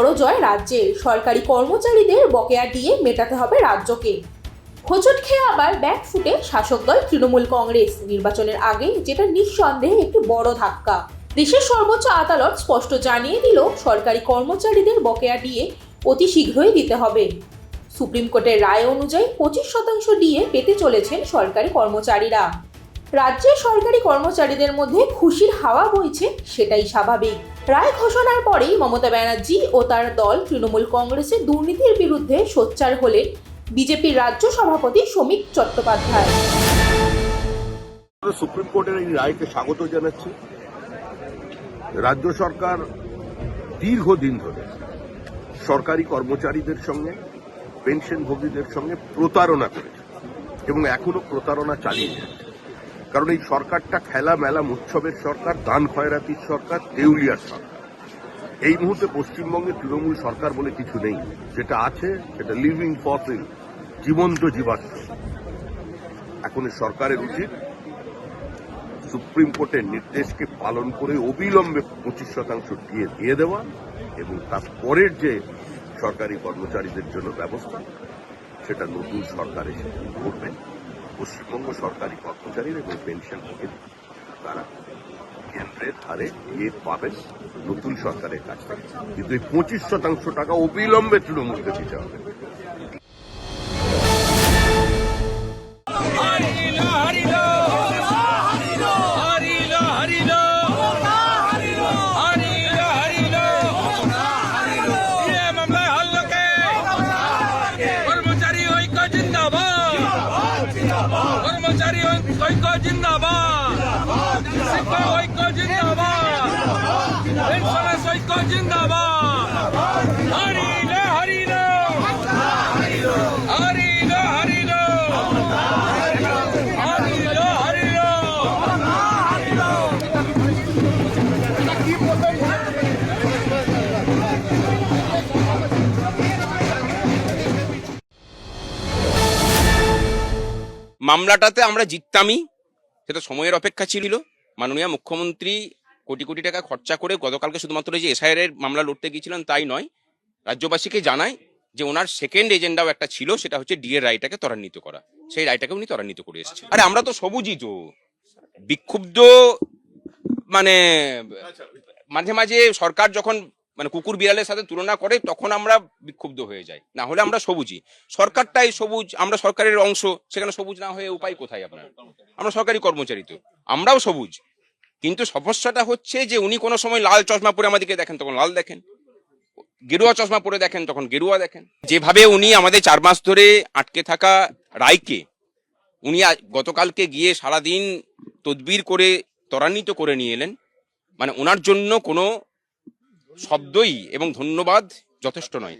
বড় জয় রাজ্যের। সরকারি কর্মচারীদের বকেয়া ডিএ মেটাতে হবে রাজ্যকে। হোঁচট খেয়ে আবার ব্যাকফুটে শাসক দল তৃণমূল কংগ্রেস। নির্বাচনের আগে যেটা নিঃসন্দেহে একটি বড় ধাক্কা। দেশের সর্বোচ্চ আদালত স্পষ্ট জানিয়ে দিল সরকারি কর্মচারীদের বকেয়া ডিএ অতি শীঘ্রই দিতে হবে। সুপ্রিম কোর্টের রায় অনুযায়ী 25% ডিএ পেতে চলেছেন সরকারি কর্মচারীরা। রাজ্যের সরকারি কর্মচারীদের মধ্যে খুশির হাওয়া বইছে, সেটাই স্বাভাবিক। রায় ঘোষণার পরেই মমতা ব্যানার্জি ও তার দল তৃণমূল কংগ্রেসের দুর্নীতির বিরুদ্ধে সোচ্চার হলেন বিজেপির রাজ্য সভাপতি শ্রমিক চট্টোপাধ্যায়। সুপ্রিম কোর্টের এই রায়কে স্বাগত জানাচ্ছি। রাজ্য সরকার দীর্ঘদিন ধরে সরকারি কর্মচারীদের সঙ্গে, পেনশনভোগীদের সঙ্গে প্রতারণা করেছে এবং এখনো প্রতারণা চালিয়ে যাচ্ছে। কারণ এই সরকারটা খেলা মেলা উৎসবের সরকার, দান খয়রাতির সরকার, দেউলিয়ার সরকার। এই মুহূর্তে পশ্চিমবঙ্গে তৃণমূল সরকার বলে কিছু নেই। যেটা আছে সেটা লিভিং ফসিল, জীবন্ত জীবাশ্ম। এখন এই সরকারের উচিত সুপ্রিম কোর্টের নির্দেশকে পালন করে অবিলম্বে 25% দিয়ে দেওয়া এবং তারপরের যে সরকারি কর্মচারীদের জন্য ব্যবস্থা, সেটা নতুন সরকার এসে করবেন। পশ্চিমবঙ্গ সরকারি কর্মচারীর এবং পেনশনভোগীরা তারা কেন্দ্রের হারে ইয়ে পাবেন নতুন সরকারের কাছ থেকে। কিন্তু এই 25% টাকা অবিলম্বে তৃণমূলকে দিতে হবে। কর্মচারী ঐক্য জিন্দাবাদ, শিক্ষক ঐক্য জিন্দাবাদ, পেনশনার্স ঐক্য জিন্দাবাদ। হরিল হরিল হরিল হরিল হরিল হরিল। মামলাটাতে আমরা জিততামই, সেটা সময়ের অপেক্ষা ছিল। মাননীয় মুখ্যমন্ত্রী কোটি কোটি টাকা খরচা করে গতকালকে শুধুমাত্র যে এসআইআর এর মামলা লড়তে গিয়েছিলেন তাই নয়, রাজ্যবাসীকে জানায় যে ওনার সেকেন্ড এজেন্ডাও একটা ছিল, সেটা হচ্ছে ডিএ রায়টাকে ত্বরান্বিত করা। সেই রায়টাকে উনি ত্বরান্বিত করে এসেছেন। আরে আমরা তো সবুজই, তো বিক্ষুব্ধ মানে মাঝে মাঝে সরকার যখন কুকুর বিড়ালের সাথে তুলনা করে তখন আমরা বিক্ষুব্ধ হয়ে যাই, না হলে আমরা সবুজই। সরকারটাই সবুজ, আমরা সরকারের অংশ, সেখানে সবুজ না হয়ে উপায় কোথায় আপনার? আমরা সরকারি কর্মচারী, তো আমরাও সবুজ। কিন্তু সমস্যাটা হচ্ছে যে উনি কোনো সময় লাল চশমা পরে আমাদেরকে দেখেন তখন লাল দেখেন, গেরুয়া চশমা পরে দেখেন তখন গেরুয়া দেখেন। যেভাবে উনি আমাদের 4 মাস ধরে আটকে থাকা রায়কে উনি গতকালকে গিয়ে সারাদিন তদবির করে ত্বরান্বিত করে নিয়ে এলেন, ওনার জন্য কোনো শব্দই এবং ধন্যবাদ যথেষ্ট নয়।